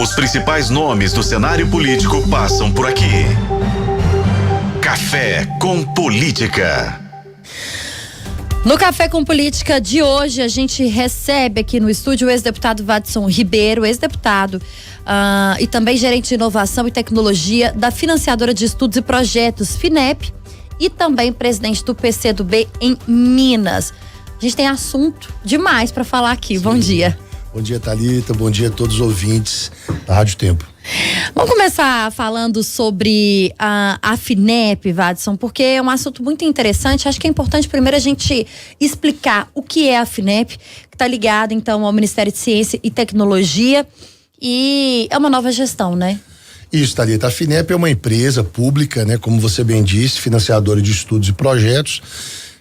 Os principais nomes do cenário político passam por aqui. Café com Política. No Café com Política de hoje, a gente recebe aqui no estúdio o ex-deputado Vadson Ribeiro, ex-deputado e também gerente de inovação e tecnologia da financiadora de estudos e projetos, FINEP, e também presidente do PCdoB em Minas. A gente tem assunto demais para falar aqui. Sim. Bom dia. Bom dia, Thalita. Bom dia a todos os ouvintes da Rádio Tempo. Vamos começar falando sobre a FINEP, Vadson, porque é um assunto muito interessante. Acho que é importante primeiro a gente explicar o que é a FINEP, que está ligada então ao Ministério de Ciência e Tecnologia, e é uma nova gestão, né? Isso, Thalita. A FINEP é uma empresa pública, né? Como você bem disse, financiadora de estudos e projetos.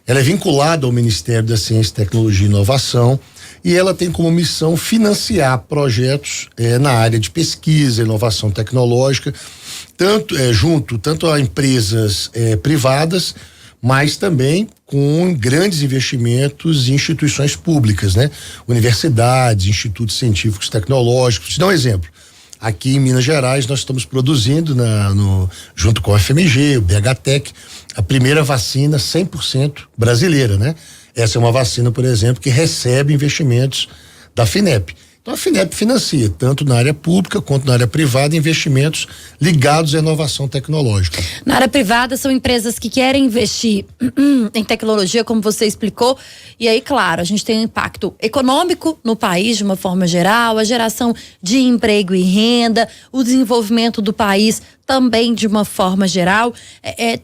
Ela é vinculada ao Ministério da Ciência, Tecnologia e Inovação, e ela tem como missão financiar projetos na área de pesquisa, inovação tecnológica, tanto a empresas privadas, mas também com grandes investimentos em instituições públicas, né? Universidades, institutos científicos tecnológicos. Te dar um exemplo. Aqui em Minas Gerais nós estamos produzindo junto com a FMG, o BHTEC, a primeira vacina 100% brasileira, né? Essa é uma vacina, por exemplo, que recebe investimentos da FINEP. Então a FINEP financia, tanto na área pública quanto na área privada, investimentos ligados à inovação tecnológica. Na área privada são empresas que querem investir em tecnologia, como você explicou, e aí, claro, a gente tem um impacto econômico no país de uma forma geral, a geração de emprego e renda, o desenvolvimento do país também de uma forma geral.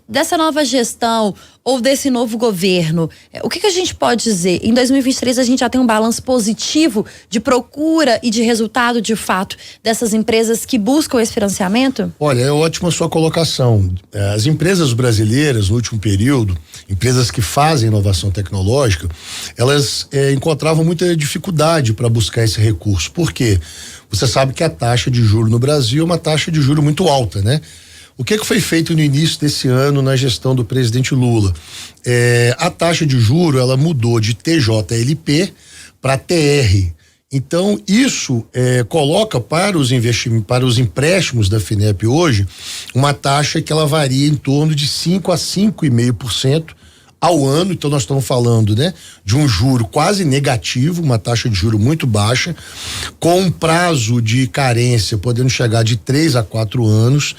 Dessa nova gestão ou desse novo governo, o que a gente pode dizer? Em 2023 a gente já tem um balanço positivo de procura e de resultado de fato dessas empresas que buscam esse financiamento? Olha, é ótima a sua colocação. As empresas brasileiras no último período, empresas que fazem inovação tecnológica, elas encontravam muita dificuldade para buscar esse recurso. Por quê? Você sabe que a taxa de juro no Brasil é uma taxa de juro muito alta, né? O que foi feito no início desse ano na gestão do presidente Lula? A taxa de juro, ela mudou de TJLP para TR. Então, isso coloca para os empréstimos da FINEP hoje uma taxa que ela varia em torno de 5 a 5,5% ao ano. Então nós estamos falando, né, de um juro quase negativo, uma taxa de juro muito baixa, com um prazo de carência podendo chegar de 3 a 4 anos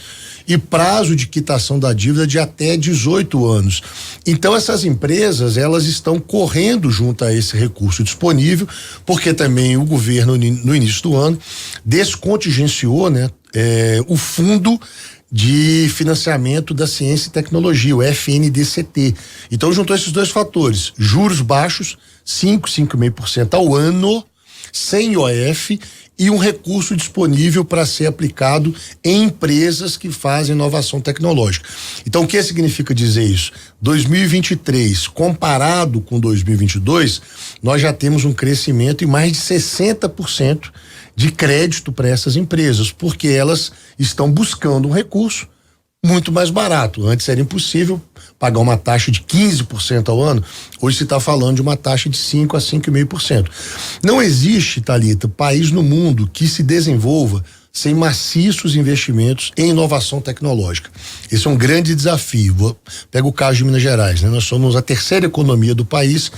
e prazo de quitação da dívida de até 18 anos. Então essas empresas, elas estão correndo junto a esse recurso disponível, porque também o governo no início do ano descontingenciou, né, o fundo de financiamento da ciência e tecnologia, o FNDCT. Então juntou esses dois fatores, juros baixos, 5,5% ao ano, sem IOF, e um recurso disponível para ser aplicado em empresas que fazem inovação tecnológica. Então o que significa dizer isso? 2023, comparado com 2022, nós já temos um crescimento em mais de 60% de crédito para essas empresas, porque elas estão buscando um recurso muito mais barato. Antes era impossível pagar uma taxa de 15% ao ano, hoje se está falando de uma taxa de 5 a 5,5%. Não existe, Thalita, país no mundo que se desenvolva sem maciços investimentos em inovação tecnológica. Esse é um grande desafio. Pega o caso de Minas Gerais, né? Nós somos a terceira economia do país,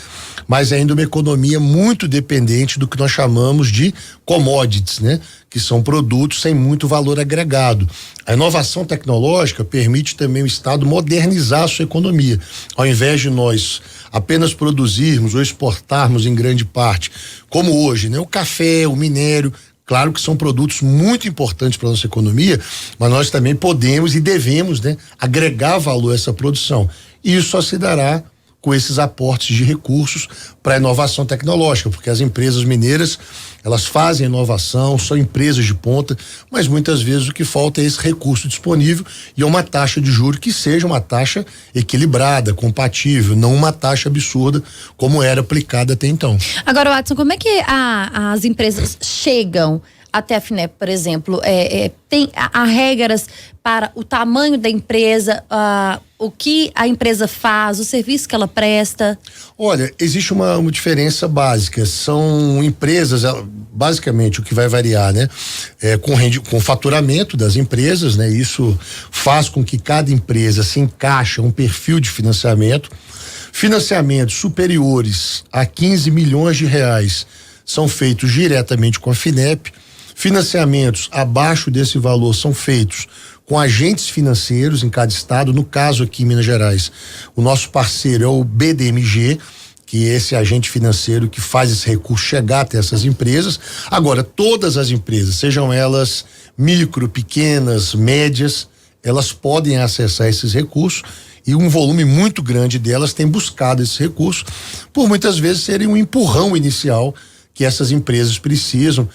mas ainda uma economia muito dependente do que nós chamamos de commodities, né? Que são produtos sem muito valor agregado. A inovação tecnológica permite também o Estado modernizar a sua economia. Ao invés de nós apenas produzirmos ou exportarmos em grande parte, como hoje, né? O café, o minério, claro que são produtos muito importantes para a nossa economia, mas nós também podemos e devemos, né, agregar valor a essa produção. E isso só se dará com esses aportes de recursos para a inovação tecnológica, porque as empresas mineiras, elas fazem inovação, são empresas de ponta, mas muitas vezes o que falta é esse recurso disponível e é uma taxa de juros que seja uma taxa equilibrada, compatível, não uma taxa absurda como era aplicada até então. Agora, Vadson, como é que as empresas chegam até a FINEP, por exemplo? Tem regras para o tamanho da empresa, o que a empresa faz, o serviço que ela presta? Olha, existe uma diferença básica. São empresas, basicamente o que vai variar, né? Com o faturamento das empresas, né? Isso faz com que cada empresa se encaixe a um perfil de financiamento. Financiamentos superiores a 15 milhões de reais são feitos diretamente com a Finep. Financiamentos abaixo desse valor são feitos com agentes financeiros em cada estado. No caso aqui em Minas Gerais, o nosso parceiro é o BDMG, que é esse agente financeiro que faz esse recurso chegar até essas empresas. Agora, todas as empresas, sejam elas micro, pequenas, médias, elas podem acessar esses recursos e um volume muito grande delas tem buscado esse recurso, por muitas vezes serem um empurrão inicial que essas empresas precisam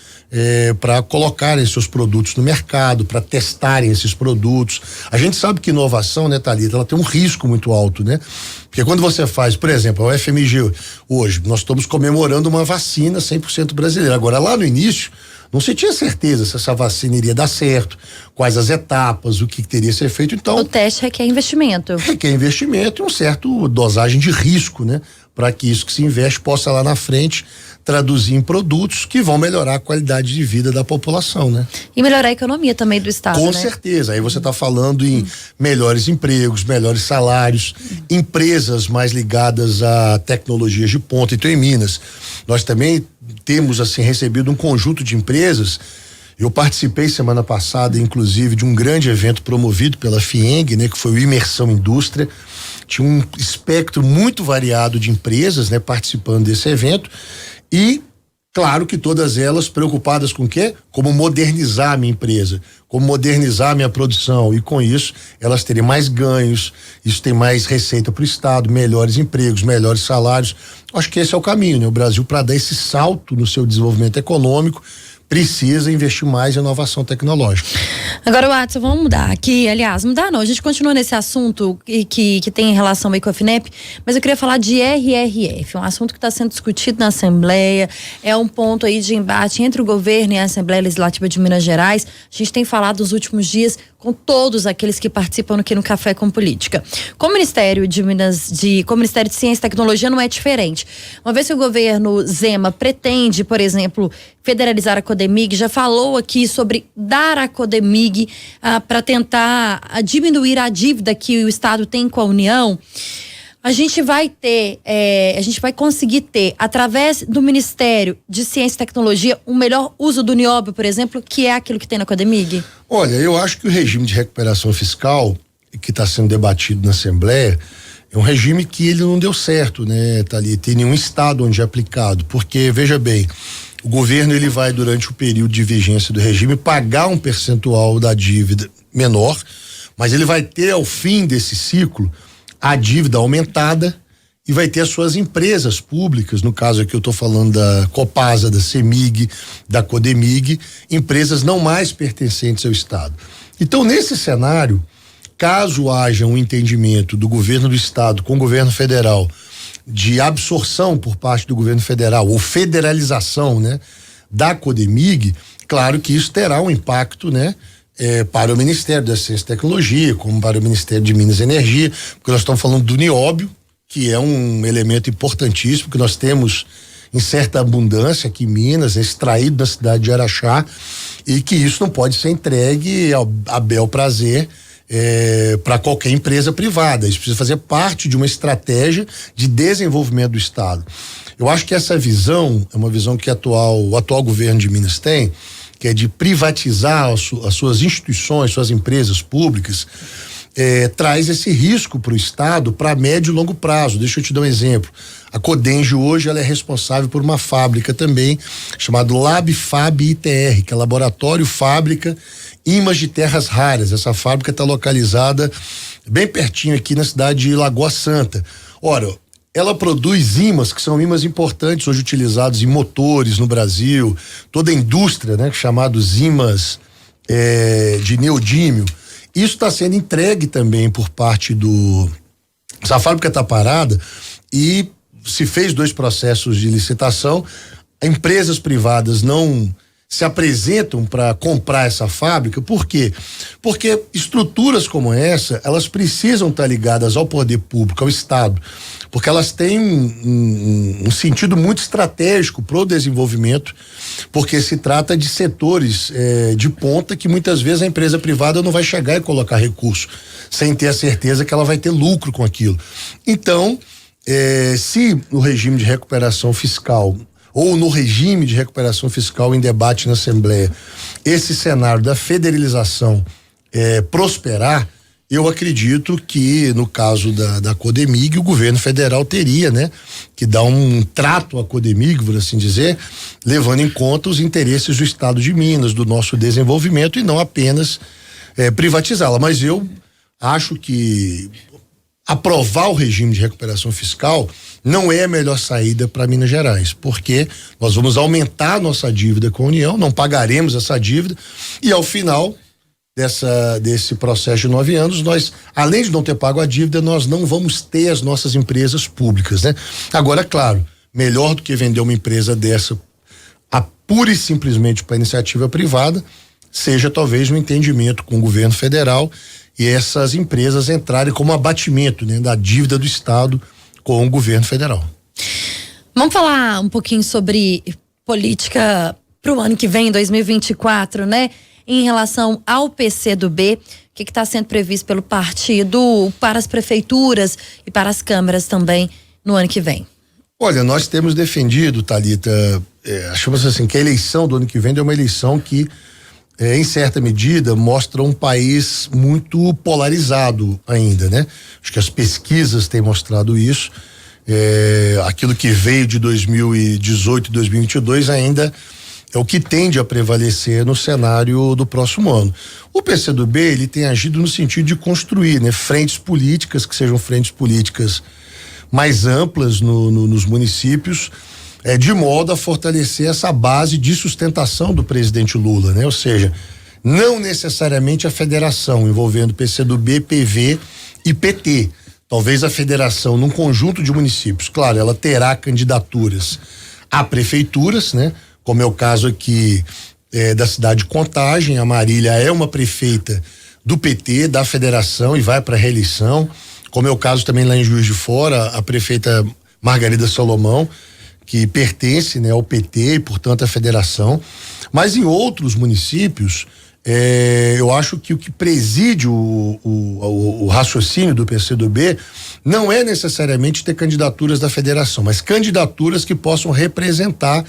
para colocarem seus produtos no mercado, para testarem esses produtos. A gente sabe que inovação, né, Thalita, ela tem um risco muito alto, né? Porque quando você faz, por exemplo, a UFMG hoje, nós estamos comemorando uma vacina 100% brasileira. Agora, lá no início, não se tinha certeza se essa vacina iria dar certo, quais as etapas, o que teria que ser feito. Então, o teste requer investimento. Requer investimento e um certo dosagem de risco, né? Para que isso que se investe possa lá na frente traduzir em produtos que vão melhorar a qualidade de vida da população, né? E melhorar a economia também do estado, Com né? certeza. Aí você está falando em melhores empregos, melhores salários, empresas mais ligadas a tecnologias de ponta. Então, em Minas, nós também temos assim recebido um conjunto de empresas. Eu participei semana passada, inclusive, de um grande evento promovido pela FIENG, né, que foi o Imersão Indústria. Tinha um espectro muito variado de empresas, né, participando desse evento e, claro que todas elas preocupadas com o quê? Como modernizar a minha empresa, como modernizar a minha produção e com isso elas terem mais ganhos, isso tem mais receita para o estado, melhores empregos, melhores salários. Acho que esse é o caminho, né? O Brasil, para dar esse salto no seu desenvolvimento econômico, precisa investir mais em inovação tecnológica. Agora, Watson, vamos mudar aqui, aliás, mudar não, a gente continua nesse assunto que tem relação aí com a Finep, mas eu queria falar de RRF, um assunto que está sendo discutido na Assembleia, é um ponto aí de embate entre o governo e a Assembleia Legislativa de Minas Gerais. A gente tem falado nos últimos dias com todos aqueles que participam aqui no Café com Política. Com o Ministério de Ciência e Tecnologia não é diferente. Uma vez que o governo Zema pretende, por exemplo, federalizar a Codemig, já falou aqui sobre dar a Codemig para tentar diminuir a dívida que o Estado tem com a União. A gente vai conseguir ter, através do Ministério de Ciência e Tecnologia, um melhor uso do nióbio, por exemplo, que é aquilo que tem na Codemig? Olha, eu acho que o regime de recuperação fiscal que está sendo debatido na Assembleia é um regime que ele não deu certo, né, Thalita? Tem nenhum estado onde é aplicado, porque, veja bem, o governo ele vai, durante o período de vigência do regime, pagar um percentual da dívida menor, mas ele vai ter, ao fim desse ciclo, a dívida aumentada e vai ter as suas empresas públicas, no caso aqui eu estou falando da Copasa, da CEMIG, da Codemig, empresas não mais pertencentes ao Estado. Então, nesse cenário, caso haja um entendimento do governo do Estado com o governo federal de absorção por parte do governo federal ou federalização, né, da Codemig, claro que isso terá um impacto, né, para o Ministério da Ciência e Tecnologia, como para o Ministério de Minas e Energia, porque nós estamos falando do nióbio, que é um elemento importantíssimo que nós temos em certa abundância aqui em Minas, extraído da cidade de Araxá, e que isso não pode ser entregue a bel prazer para qualquer empresa privada. Isso precisa fazer parte de uma estratégia de desenvolvimento do Estado. Eu acho que essa visão é uma visão que o atual governo de Minas tem, que é de privatizar as suas instituições, suas empresas públicas, traz esse risco para o Estado para médio e longo prazo. Deixa eu te dar um exemplo. A Codenge hoje ela é responsável por uma fábrica também chamada LabFab ITR, que é Laboratório Fábrica Ímãs de Terras Raras. Essa fábrica está localizada bem pertinho aqui na cidade de Lagoa Santa. Ora, ela produz ímãs que são ímãs importantes hoje utilizados em motores no Brasil, toda a indústria, né, chamados ímãs de neodímio. Isso está sendo entregue também por parte essa fábrica está parada e se fez 2 processos de licitação. Empresas privadas não se apresentam para comprar essa fábrica. Por quê? Porque estruturas como essa, elas precisam estar ligadas ao poder público, ao Estado, porque elas têm um sentido muito estratégico para o desenvolvimento, porque se trata de setores de ponta que muitas vezes a empresa privada não vai chegar e colocar recurso sem ter a certeza que ela vai ter lucro com aquilo. Então, se no regime de recuperação fiscal ou no regime de recuperação fiscal em debate na Assembleia, esse cenário da federalização prosperar, eu acredito que no caso da Codemig, o governo federal teria, né, que dar um trato à Codemig, por assim dizer, levando em conta os interesses do Estado de Minas, do nosso desenvolvimento, e não apenas privatizá-la. Mas eu acho que aprovar o regime de recuperação fiscal não é a melhor saída para Minas Gerais, porque nós vamos aumentar a nossa dívida com a União, não pagaremos essa dívida, e ao final desse processo de 9 anos, nós, além de não ter pago a dívida, nós não vamos ter as nossas empresas públicas, né? Agora, claro, melhor do que vender uma empresa dessa pura e simplesmente para iniciativa privada, seja talvez um entendimento com o governo federal e essas empresas entrarem como abatimento, né, da dívida do Estado com o governo federal. Vamos falar um pouquinho sobre política para o ano que vem, 2024, né? Em relação ao PCdoB, o que está sendo previsto pelo partido para as prefeituras e para as câmaras também no ano que vem? Olha, nós temos defendido, Thalita, achamos assim que a eleição do ano que vem é uma eleição que em certa medida mostra um país muito polarizado ainda, né? Acho que as pesquisas têm mostrado isso. Aquilo que veio de 2018 e 2022 ainda é o que tende a prevalecer no cenário do próximo ano. O PCdoB, ele tem agido no sentido de construir, né, frentes políticas que sejam frentes políticas mais amplas nos municípios, de modo a fortalecer essa base de sustentação do presidente Lula, né? Ou seja, não necessariamente a federação envolvendo PCdoB, PV e PT. Talvez a federação num conjunto de municípios. Claro, ela terá candidaturas a prefeituras, né? Como é o caso aqui da cidade de Contagem. A Marília é uma prefeita do PT, da federação, e vai para a reeleição. Como é o caso também lá em Juiz de Fora, a prefeita Margarida Salomão, que pertence, né, ao PT e, portanto, à federação. Mas em outros municípios, eu acho que o que preside o raciocínio do PCdoB não é necessariamente ter candidaturas da federação, mas candidaturas que possam representar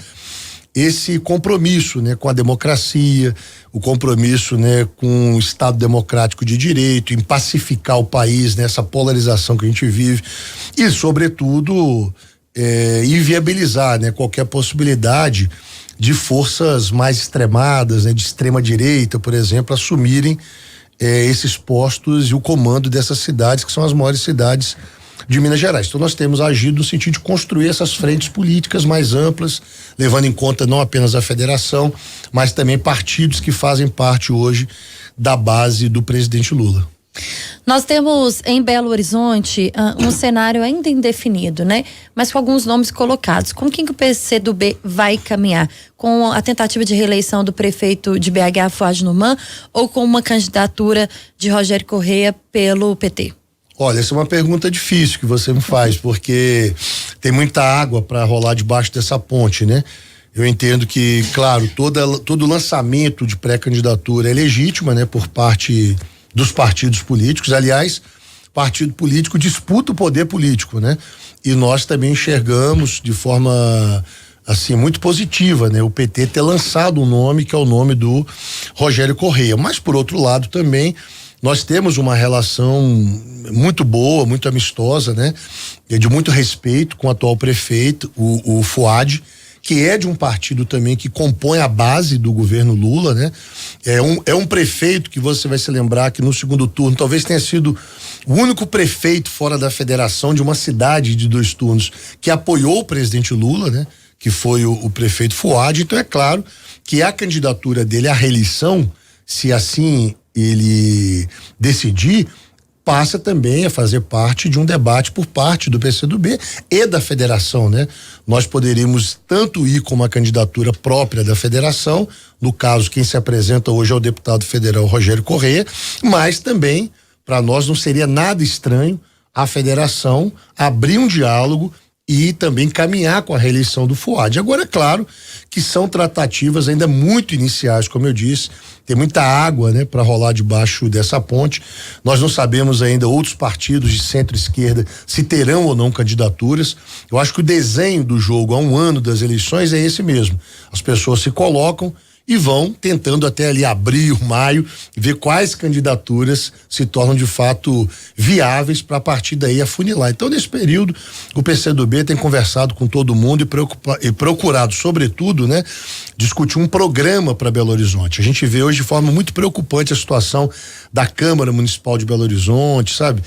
esse compromisso, né, com a democracia, o compromisso, né, com o Estado democrático de direito, em pacificar o país nessa polarização que a gente vive e, sobretudo, inviabilizar, né, qualquer possibilidade de forças mais extremadas, né, de extrema direita, por exemplo, assumirem esses postos e o comando dessas cidades, que são as maiores cidades de Minas Gerais. Então nós temos agido no sentido de construir essas frentes políticas mais amplas, levando em conta não apenas a federação, mas também partidos que fazem parte hoje da base do presidente Lula. Nós temos em Belo Horizonte um cenário ainda indefinido, né? Mas com alguns nomes colocados. Com quem que o PCdoB vai caminhar? Com a tentativa de reeleição do prefeito de BH, Fuad Numan, ou com uma candidatura de Rogério Correia pelo PT? Olha, essa é uma pergunta difícil que você me faz, porque tem muita água para rolar debaixo dessa ponte, né? Eu entendo que, claro, todo lançamento de pré-candidatura é legítima, né? Por parte dos partidos políticos. Aliás, partido político disputa o poder político, né? E nós também enxergamos de forma assim muito positiva, né? O PT ter lançado um nome que é o nome do Rogério Correia. Mas por outro lado também nós temos uma relação muito boa, muito amistosa, né? De muito respeito com o atual prefeito, o Fuad, que é de um partido também que compõe a base do governo Lula, né? É um prefeito que você vai se lembrar que no segundo turno talvez tenha sido o único prefeito fora da federação de uma cidade de 2 turnos que apoiou o presidente Lula, né? Que foi o prefeito Fuad. Então é claro que a candidatura dele à reeleição, se assim ele decidir, passa também a fazer parte de um debate por parte do PCdoB e da federação, né? Nós poderíamos tanto ir com uma candidatura própria da federação, no caso quem se apresenta hoje é o deputado federal Rogério Corrêa, mas também para nós não seria nada estranho a federação abrir um diálogo e também caminhar com a reeleição do Fuad. Agora, é claro que são tratativas ainda muito iniciais, como eu disse, tem muita água, né, para rolar debaixo dessa ponte. Nós não sabemos ainda outros partidos de centro-esquerda se terão ou não candidaturas. Eu acho que o desenho do jogo há um ano das eleições é esse mesmo. As pessoas se colocam e vão tentando até ali abril, maio, ver quais candidaturas se tornam de fato viáveis para a partir daí afunilar. Então, nesse período, o PCdoB tem conversado com todo mundo e procurado, sobretudo, né, discutir um programa para Belo Horizonte. A gente vê hoje de forma muito preocupante a situação da Câmara Municipal de Belo Horizonte, sabe?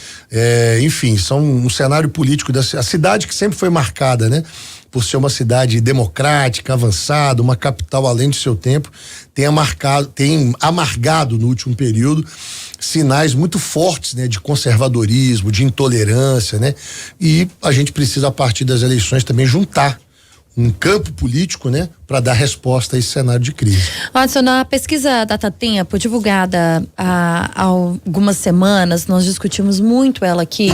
Enfim, são um cenário político a cidade que sempre foi marcada, né, por ser uma cidade democrática, avançada, uma capital além do seu tempo, tem amargado no último período sinais muito fortes, né, de conservadorismo, de intolerância, né? E a gente precisa, a partir das eleições, também juntar um campo político, né, para dar resposta a esse cenário de crise. Watson, na pesquisa Datatempo, divulgada há algumas semanas, nós discutimos muito ela aqui.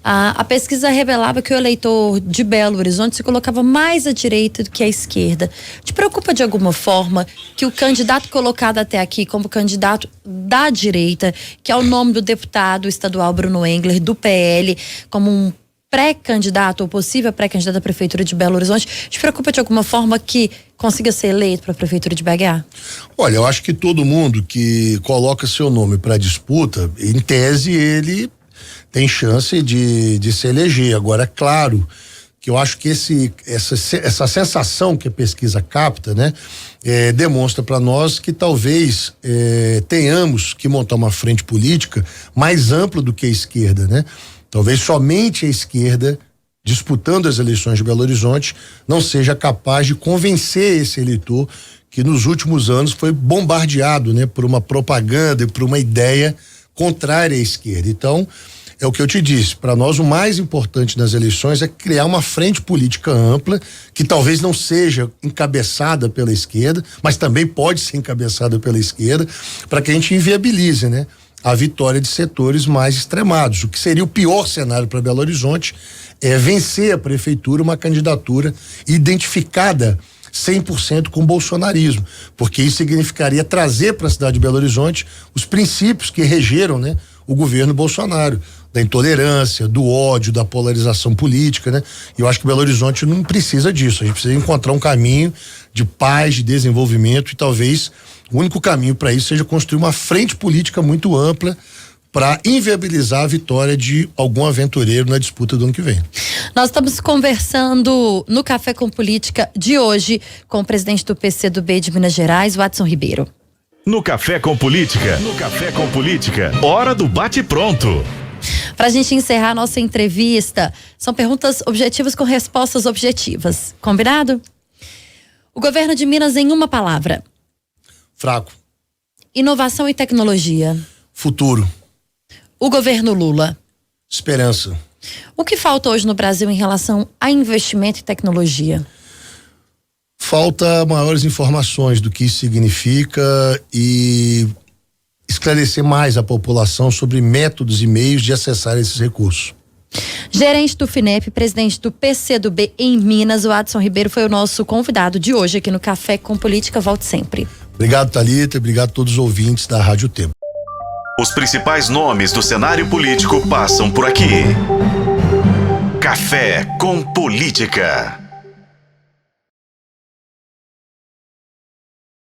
A pesquisa revelava que o eleitor de Belo Horizonte se colocava mais à direita do que à esquerda. Te preocupa de alguma forma que o candidato colocado até aqui como candidato da direita, que é o nome do deputado estadual Bruno Engler, do PL, como um pré-candidato ou possível pré-candidato à Prefeitura de Belo Horizonte, te preocupa de alguma forma que consiga ser eleito para a Prefeitura de BH? Olha, eu acho que todo mundo que coloca seu nome para disputa, em tese ele tem chance de se eleger. Agora, é claro que eu acho que essa sensação que a pesquisa capta, né, demonstra para nós que talvez tenhamos que montar uma frente política mais ampla do que a esquerda, né? Talvez somente a esquerda, disputando as eleições de Belo Horizonte, não seja capaz de convencer esse eleitor que nos últimos anos foi bombardeado, né, por uma propaganda e por uma ideia contrária à esquerda. Então, é o que eu te disse, para nós o mais importante nas eleições é criar uma frente política ampla, que talvez não seja encabeçada pela esquerda, mas também pode ser encabeçada pela esquerda, para que a gente inviabilize, né, a vitória de setores mais extremados. O que seria o pior cenário para Belo Horizonte é vencer a prefeitura uma candidatura identificada 100% com o bolsonarismo, porque isso significaria trazer para a cidade de Belo Horizonte os princípios que regeram, né, o governo Bolsonaro, da intolerância, do ódio, da polarização política, né? E eu acho que Belo Horizonte não precisa disso. A gente precisa encontrar um caminho de paz, de desenvolvimento, e talvez o único caminho para isso seja construir uma frente política muito ampla para inviabilizar a vitória de algum aventureiro na disputa do ano que vem. Nós estamos conversando no Café com Política de hoje com o presidente do PCdoB de Minas Gerais, Watson Ribeiro. No Café com Política, hora do bate-pronto. Para a gente encerrar a nossa entrevista, são perguntas objetivas com respostas objetivas. Combinado? O governo de Minas em uma palavra. Fraco. Inovação e tecnologia. Futuro. O governo Lula. Esperança. O que falta hoje no Brasil em relação a investimento e tecnologia? Falta maiores informações do que isso significa e esclarecer mais a população sobre métodos e meios de acessar esses recursos. Gerente do FINEP, presidente do PCdoB em Minas, o Watson Ribeiro foi o nosso convidado de hoje aqui no Café com Política. Volte sempre. Obrigado, Thalita, obrigado a todos os ouvintes da Rádio Tempo. Os principais nomes do cenário político passam por aqui. Café com Política.